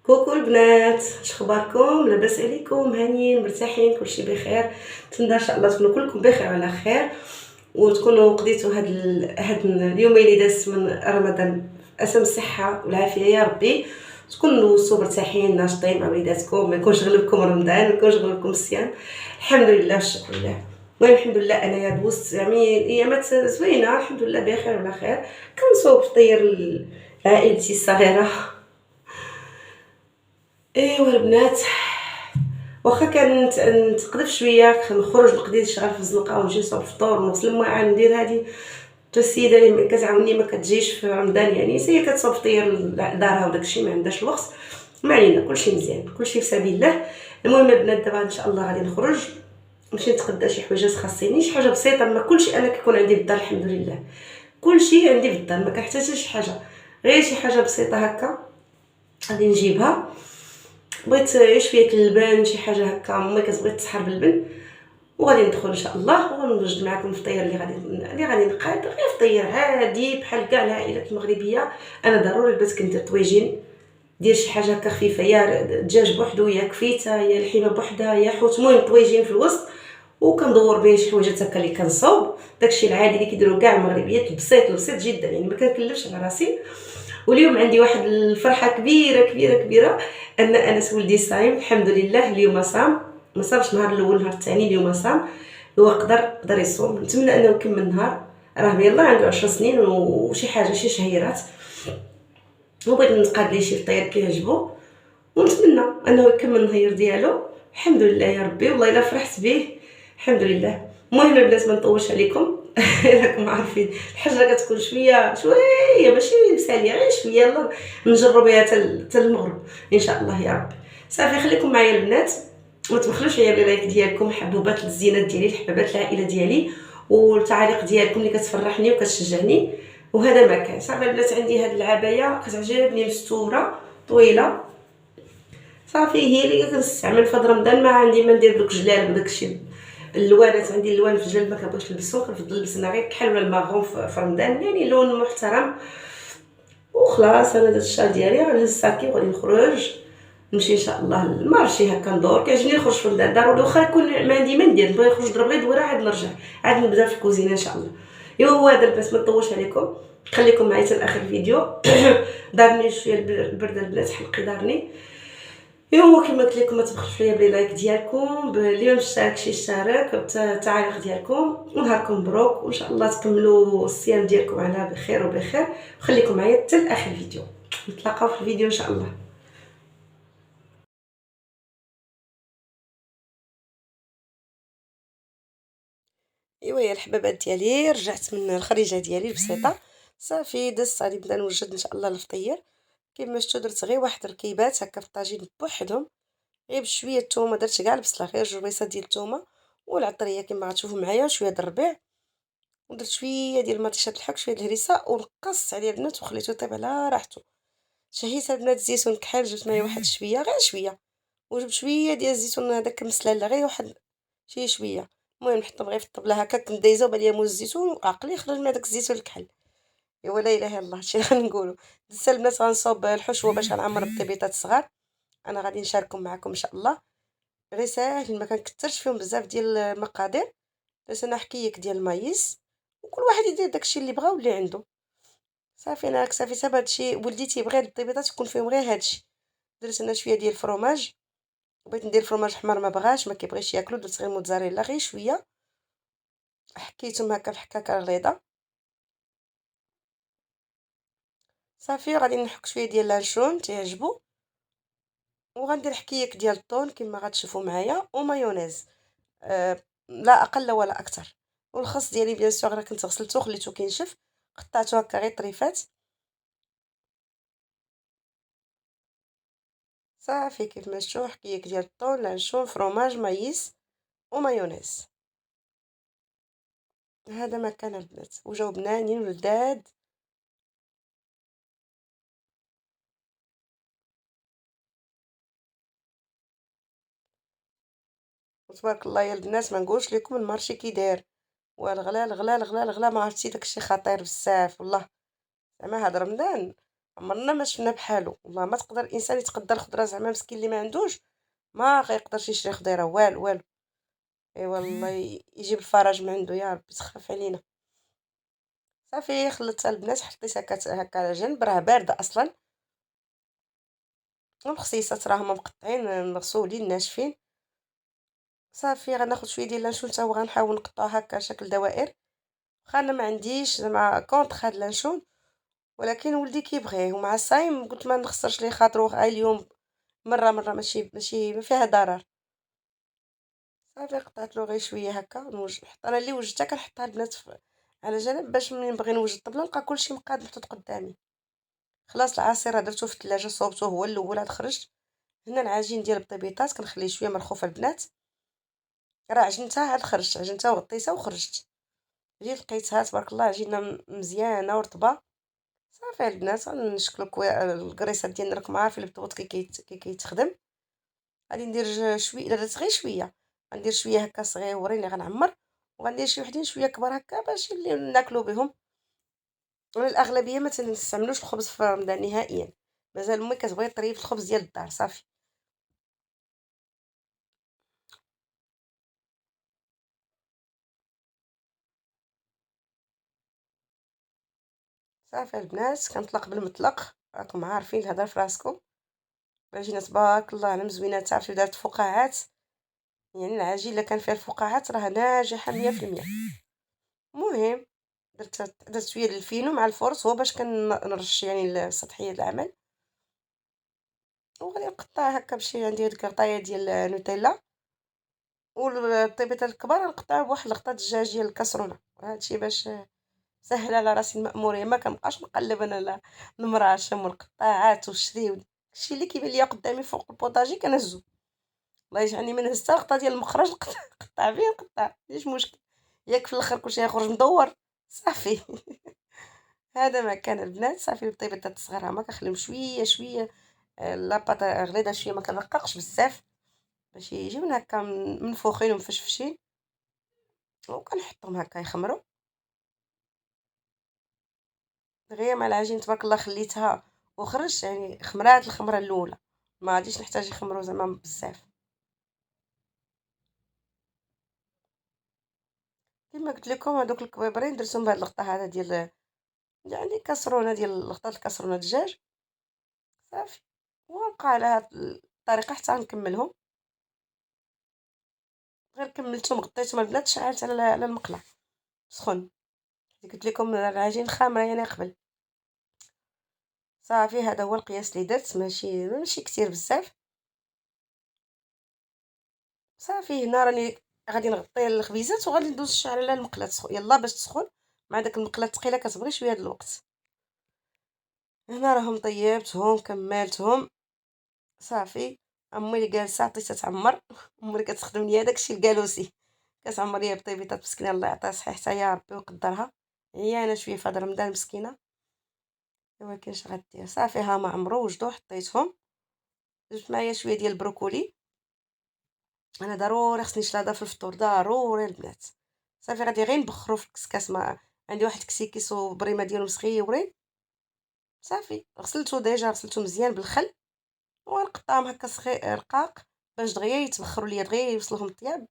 كوكو البنات، اش اخباركم؟ لاباس عليكم؟ هانيين مرتاحين؟ كلشي بخير؟ نتمنى ان شاء الله تكونوا كلكم بخير وعلى خير، وتكونوا قضيتوا هاد اليومين اللي دازت من رمضان اسم الصحه والعافيه يا ربي. تكونوا مرتاحين ناشطين مع وليداتكم، ما يكونش غلبكم رمضان، ما يكونش غلبكم الصيام. الحمد لله والشكر لله. المهم الحمد لله انايا دوزت يعني ايامات زوينه الحمد لله بخير وعلى خير. كنصوب فطير لعائلتي الصغيره. ايوا البنات، واخا كانت نتقدف شويه كنخرج نقضي شغل في الزنقه ونجي نصوب الفطور ونغسل المواعن ندير هادي. حتى السيده اللي كتعاوني ما كتجيش في رمضان، يعني هي كتصوب فطير لدارها وداكشي ما عندهاش الوقت. ما علينا، كلشي مزيان، كلشي في سبيل الله. المهم البنات دابا ان شاء الله غادي نخرج نمشي نتغدى شي حويجات خاصيني، شي حاجه بسيطه. ما كلشي انا كيكون عندي في الدار الحمد لله، كلشي عندي في الدار، ما كنحتاج حتى شي حاجه، غير شي حاجه بسيطه هكا غادي نجيبها. بغيت شويه اللبن، شي حاجه هكا امي كتبغي تسحر باللبن، وغادي ندخل ان شاء الله ونوجد معكم الفطير اللي غادي نقاد. غير فطير عادي بحال كاع العائلات المغربيه. انا ضروري بغيت كندير طويجين، دير شي حاجه هكا خفيفه، يا دجاج بوحدو يا كفيته يا لحمه بوحدها يا حوت، المهم طويجين في الوسط، وكندور به شي حويجات هكا اللي كنصاوب. داكشي العادي اللي كيديروا كاع المغربيات، البسيط جدا، يعني ما كنكلفش على راسي. واليوم عندي واحد الفرحه كبيره كبيره كبيره، ان انس ولدي صايم الحمد لله. اليوم صام، ما صامش نهار الاول نهار الثاني، اليوم صام. هو قدر يصوم، نتمنى انه يكمل النهار. راه يلاه عنده 10 سنين وشي حاجه، شي شهيرات، وبغيت نتقاد ليه شي فطير كيعجبو، ونتمنى انه يكمل النهار ديالو. الحمد لله يا ربي، والله الا فرحت به الحمد لله. المهم البنات ما نطولش عليكم. راكم عارفين الحاجه كتكون شويه شويه ماشي مساليه، غير شويه، يلا نجرب بها حتى المغرب ان شاء الله يا ربي. صافي خليكم معايا البنات، ما تبخلوش عليا باللايك ديالكم، حبوبات الزينات ديالي، الحبابات العائله ديالي، والتعاليق ديالكم اللي كتفرحني وكتشجعني. وهذا ما كان. صافي البنات، عندي هاد العبايه كتعجبني، مستوره طويله، صافي هي اللي كنستعمل في رمضان. ما عندي ما ندير دوك جلال وداكشي. اللوانات عندي اللوان في الجلد ما كنبغيش نلبسهم، كنفضل نلبس انا غير الكحل ولا الماغون في رمضان، يعني لون محترم. وخلاص انا درت الشال ديالي، غنهز الساكي وغادي نخرج نمشي ان شاء الله للمارشي. هكا ندور، كيعجبني نخرج في الدار، واخا يكون ما عندي ما ندير، نبغي نخرج نضرب غير دويره عاد نرجع، عاد نبدا في الكوزينه ان شاء الله. ايوا هو هذا البنات، ما نطولش عليكم، خليكم معايا حتى لاخر الفيديو. دارني شويه البرده البنات، حلقي دارني. ايوا كما قلت لكم، ما تبخلوش عليا بلي لايك ديالكم، اللي مشترك شي يشترك، التعاليق ديالكم، ونهاركم مبروك، وان شاء الله تكملوا الصيام ديالكم على بخير وبخير. وخليكم معايا حتى لاخر الفيديو، نتلاقاو في الفيديو ان شاء الله. ايوا يا الحبابات ديالي، رجعت من الخريجه ديالي البسيطه. صافي دزت غادي نبدا نوجد ان شاء الله الفطير. كما شفتوا درت غير واحد ركيبات هكا في الطاجين بوحدهم، غير بشويه الثومه، درت كاع البصله، غير جوج بيصات ديال الثومه والعطريه كما غتشوفوا معايا، شويه د الربيع، ودرت شويه ديال مطيشه الحك، شويه الهريسه، ونقصت عليه البنات وخليته يطيب على راحته. شهيت البنات الزيتون كحل، جبت معايا واحد شويه، غير شويه، وجبت شويه ديال الزيتون هذاك مسلال، غير واحد شي شويه. المهم نحطهم غير في الطبله هكا، كنت دايزه وبالي موز الزيتون وعقلي خرج من هذاك الزيتون الكحل. ايوا لا اله الا الله، هادشي اللي غنقولوا. دزت البنات غنصاوب الحشوه باش غنعمر بالطيبيطات الصغار، انا غادي نشاركهم معكم ان شاء الله. غير ساهل، ما كنكثرش فيهم بزاف ديال المقادير، درت انا حكيك ديال المايس، وكل واحد يدير داكشي اللي بغا واللي عنده. صافي انا كتافي حتى بهادشي، ولدي تيبغي الطيبيطات يكون فيهم غير هادشي. درت انا شويه ديال الفرomاج، بغيت ندير فرماج حمر ما بغاش ما كيبغيش ياكلو، درت غير موتزاريلا غير شويه، حكيتهم هكا في حكاكه الريضه. صافي غادي نحك شويه ديال لانشون تيعجبو، وغندير حكيك ديال الطون كما غتشوفوا معايا، ومايونيز لا اقل ولا اكثر. والخس ديالي بيان سور راه كنت غسلته خليته كينشف، قطعته هكا غير طريفات. صافي كيف ما شفتوا، حكيك ديال الطون، لانشون، فرomاج، مايس، ومايونيز. هذا ما كان البنات، وجاو بنانين ولذاذ. تبارك الله يا البنات، ما نقولش لكم المارشي كي داير، والغلا الغلا الغلا الغلا، ما عرفتي داكشي خطير بزاف والله. زعما هاد رمضان عمرنا ما شفنا بحالو، والله ما تقدر الإنسان يتقدّى الخضرا زعما مسكين اللي ما عندوش ما غيقدرش يشري خضيرة والو، والو، إيوا الله يجيب الفرج من عندو يا ربي تخفف علينا. صافي خلّيتها البنات حطيتها هاكا على جنب راه باردة أصلًا، والخصيصات راهما مقطعين مغسولين ناشفين، صافي غناخد شوية ديال لانشون تا هو غنحاول نقطعو هاكا شكل دوائر، واخا أنا ما عنديش زعما كونطخ هاد لانشون، ولكن ولدي كيبغيه ومع الصايم قلت ما نخسرش ليه خاطرو غا اليوم مرة ماشي ما فيها ضرر. صافي قطعت له غير شوية هاكا حتى أنا اللي وجدتها كنحطها البنات على جنب باش ملي نبغي نوجد الطبلة نلقى كلشي مقاد محطوط قدامي. خلاص العصير راه درتو في الثلاجة صوبته هو الأول عاد خرج. هنا العجين ديال البيبيطات كنخليه شوية مرخوف البنات، راه عجنتها عاد خرجت عجنتها وغطيتها وخرجت، جيت لقيتها تبارك الله عجينة مزيانة ورطبة. صافي البنات غنشكلو الكريسات ديالنا راكم عارفين البطبوط كي كيتخدم. غادي ندير شويه درت غير شويه، غندير شويه هكا صغيورين اللي غنعمر، وغندير شي وحدين شويه كبار هكا باش اللي ناكلو بهم. وانا الاغلبيه ما تنستعملوش الخبز في رمضان نهائيا، مازال امي كتبغي طريف الخبز ديال الدار صافي. صافي البنات كنطلق بالمطلق راكم عارفين الهضره في راسكم. العجينه تبارك الله على مزوينه تعرفي دارت فقاعات، يعني العجين الا كان فيها الفقاعات راه ناجحه 100%. المهم درت شويه ديال الفينو مع الفرص هو باش كنرش يعني السطحيه العمل، وغادي نقطع هكا بشي عندي ديك الغطايه ديال نوتيلا، والبيبيطات الكبار نقطعهم بواحد الغطا دجاج ديال الكاسرونه، هادشي باش سهل على راسي المأمورية ما كنبقاش نقلب انا المراشم والقطاعات والشري داكشي اللي كيبان ليا قدامي فوق البوطاجي كنهزو، الله يجعلني من هزت الغطا ديال المخرج نقطع فيه نقطع ماشي مشكل، ياك في الاخر كلشي يخرج مدور صافي. هذا ما كان البنات. صافي البيبيطات الصغار هما كنخليهم شويه شويه لاباط غليظه شويه ما كنرققش بزاف باش يجيونا هكا منفوخين ومفشفشين، وكنحطهم هكا يخمروا دغيا مع العجين تبارك الله. خليتها وخرج يعني خمرات الخمره الاولى، ما غاديش نحتاج يخمروا زعما بزاف. كما قلت لكم هذوك الكبيبرين درتهم بهاد الغطا هذا ديال يعني كاسرونه ديال الغطا الكاسرونه دجاج صافي، ونبقى على هاد الطريقه حتى نكملهم. غير كملتهم غطيتهم البنات شعلت على المقله سخون، قلت لكم العجين خامره يعني قبل. صافي هذا هو القياس اللي درت ماشي كتير بزاف. صافي هنا راني غادي نغطي الخبيزات وغادي ندوز الشعل على المقله يلا باش تسخن مع داك المقله الثقيله كتبغي شويه د الوقت. هنا راهم طيبتهم كملتهم صافي. امي اللي جالسه عطيتها تعمر امي اللي كتخدم ليا داكشي الكالوسي كتعمر ليا بطيبيطات مسكينه الله يعطيها صحيحتها يا ربي ويقدرها، هي انا شويه في هذا رمضان مسكينه ولكن اش غدير. صافي ها ما عمرو وجدو حطيتهم، درت معايا شويه ديال البروكولي، انا ضروري خصني شلاضه في الفطور ضروري البنات. صافي غادي غير نبخرو في الكسكاس ما عندي واحد الكسيكيس وبريمه ديالهم صغيورين. صافي غسلته ديجا غسلته مزيان بالخل ونقطعهم هكا رقاق باش دغيا يتبخروا ليا دغيا يوصلهم الطياب.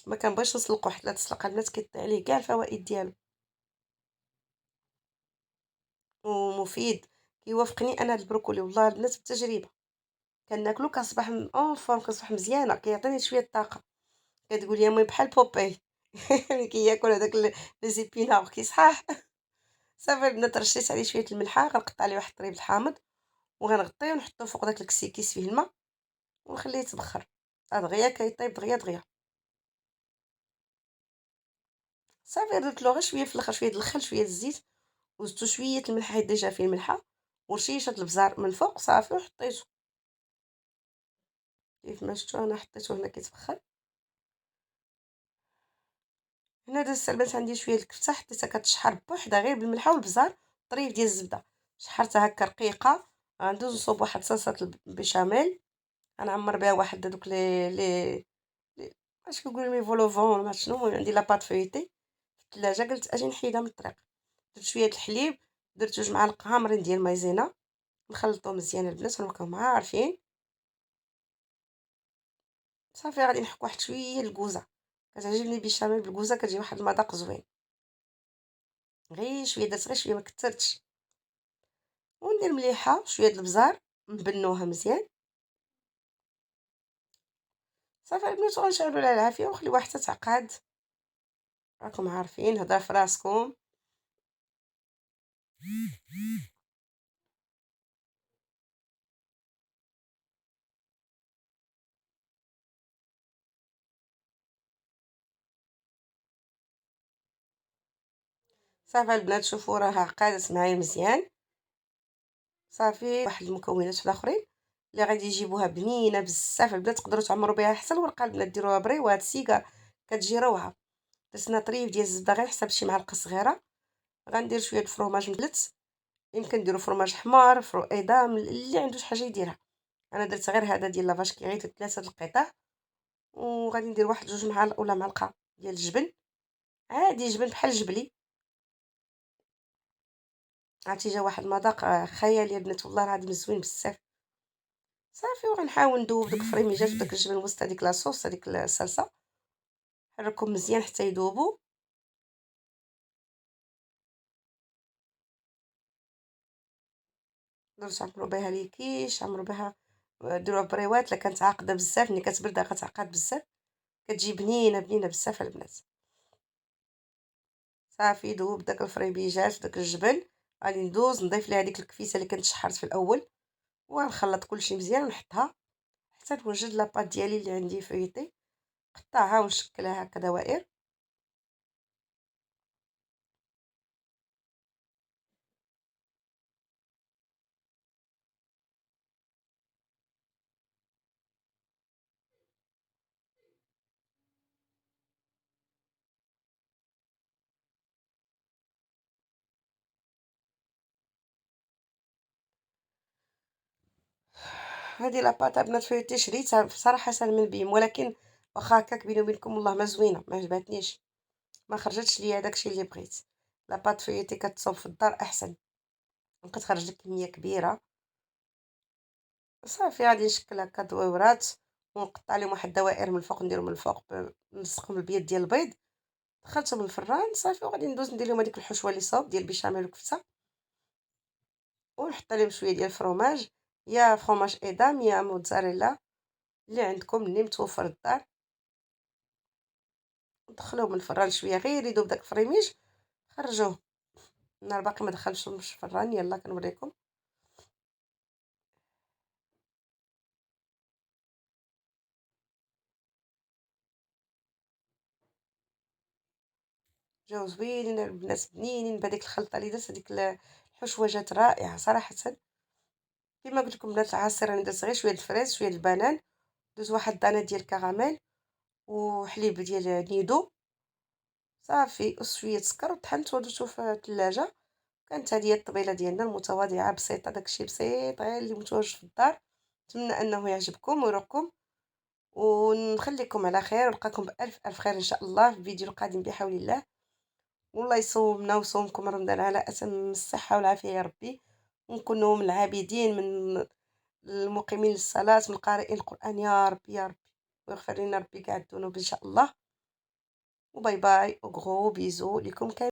ما كنبغيش نسلقو حيت لا تسلق البنات كيطيح عليه كاع الفوائد ديالو، ومفيد كيوافقني انا هاد البروكولي والله البنات بالتجربه. كناكلو كنصبح اون فورم كنصبح مزيانه كيعطيني شويه الطاقه. كتقول يا امي بحال بوباي ملي كياكل هذاك لي زيبينار كيصحاح. صافي البنات رشيت عليه شويه الملحه غنقطع عليه واحد الطريب الحامض وغنغطيه ونحطو فوق داك الكسيكيس فيه الماء ونخليه يتبخر دغيا كيطيب دغيا دغيا. صافي درت له غير شويه في الاخر شويه د الخل شويه د الزيت وزدتو شويه الملح حيت ديجا فيه الملحه ورشيشه البزار من الفوق صافي وحطيته كيف ما شفتو انا حطيته هنا كيتبخر. هنا دازت البنات عندي شويه الكفته حطيتها كتشحر بوحدها غير بالملحه والبزار طريف ديال الزبده شحرتها هكا رقيقه. غندوز نصوب واحد صلصه البيشاميل غنعمر بها واحد دوك لي اش كيقولوا مي فولوفون ما شنو. المهم عندي لاباط فيتي في الثلاجه قلت اجي نحيدها من الطريق. درت شويه الحليب درت 2 معالق عامرين ديال مايزينا نخلطو مزيان البنات ونبقاو عارفين. صافي غادي نحك واحد شويه الكوزه، كتعجبني البيشاميل بالكوزه، كتجي واحد المذاق زوين. غير شويه، درت غير شويه ما كثرتش. وندير مليحه شويه د البزار، نبنوها مزيان. صافي البنات غنشعلو على العافيه ونخليوها حتى تعقد. راكم عارفين هضره في راسكم. صافي البنات شوفوا راه عقدت معايا مزيان. صافي واحد المكونات الاخرين اللي غادي يجيبوها بنينه بزاف البنات، تقدروا تعمروا بها حتى الورقه البنات، ديروها بريوات سيكا كتجي روعه. درتنا طريف ديال الزبده غير حساب شي معلقه صغيره. غندير شويه الفرomاج مدلت، يمكن ديروا فرماج حمار، فرو ايدام، اللي عنده شي حاجه يديرها. انا درت غير هذا ديال لافاش كيغيت 3 القطع. وغادي ندير واحد 2 معالق ولا معلقه ديال الجبن، عادي جبن بحال الجبلي. عرفتي جا واحد المذاق خيالي البنات، والله العظيم زوين بزاف. صافي وغنحاول ندوب دوك الفريميجات وداك الجبن وسط هذيك لاصوص هذيك الصلصه، نحركهم مزيان حتى يذوبوا. تقدروا تعمروا بها ليكيش، عمروا بها، ديروها بريوات. لا كانت عاقده بزاف ملي كتبرد كتعقد بزاف، كتجي بنينه بنينه بزاف البنات. صافي دوب داك الفريبيجات وداك الجبن. غادي ندوز نضيف ليها ديك الكفيسه اللي كنت شحرت في الاول، ونخلط كلشي مزيان ونحطها حتى نوجد لاباط ديالي اللي عندي فيتي. نقطعها ونشكلها هكا دوائر. هذه لاباط البنات فيتي شريتها بصراحه سهل من بيم، ولكن واخا هكاك بيني وبينكم والله ما زوينه، ما عجبتنيش، ما خرجتش ليا داكشي اللي بغيت. لاباط فيتي كتصوب في الدار احسن، وكتخرج لك كميه كبيره. صافي غادي نشكل هكا دويورات، ونقطع لهم واحد الدوائر من الفوق، نديرهم من الفوق نلصقهم بالبيض ديال البيض. دخلتهم الفران صافي، وغادي ندوز ندير لهم هذيك الحشوه اللي صوب ديال البيشاميل والكفته، ونحط عليهم شويه ديال الفرomاج، يا فرomاج ايدام يا موتزاريلا اللي عندكم اللي متوفر الدار. ندخلوهم الفران شويه غير يذوب داك الفريميج، خرجوه. النار باقي ما دخلتهمش الفران، يلا كنوريكم. جاو زوينين البنات بنينين بهذيك الخلطه اللي درت، هذيك الحشوه جات رائعه صراحه. كما قلت لكم بنات العصير راني درت غير شويه الفريز شويه البنان، دوز واحد دانه ديال الكراميل وحليب ديال نيدو. صافي وشويه سكر وطحنت ودرتو في الثلاجه. كانت هذه هي الطبيله ديالنا المتواضعه بسيطه، داكشي بسيط غير اللي متواجد في الدار. نتمنى انه يعجبكم ويروقكم، ونخليكم على خير، ونلقاكم بالف الف خير ان شاء الله في الفيديو القادم بحول الله. والله يصومنا وصومكم رمضان على اتم الصحه والعافيه يا ربي، ونكونوا من العابدين، من المقيمين للصلاه، من قارئين القران يا ربي يا ربي، ويغفر لنا ربي كاع الذنوب ان شاء الله. وباي باي وغرو بيزو لكم كاملين.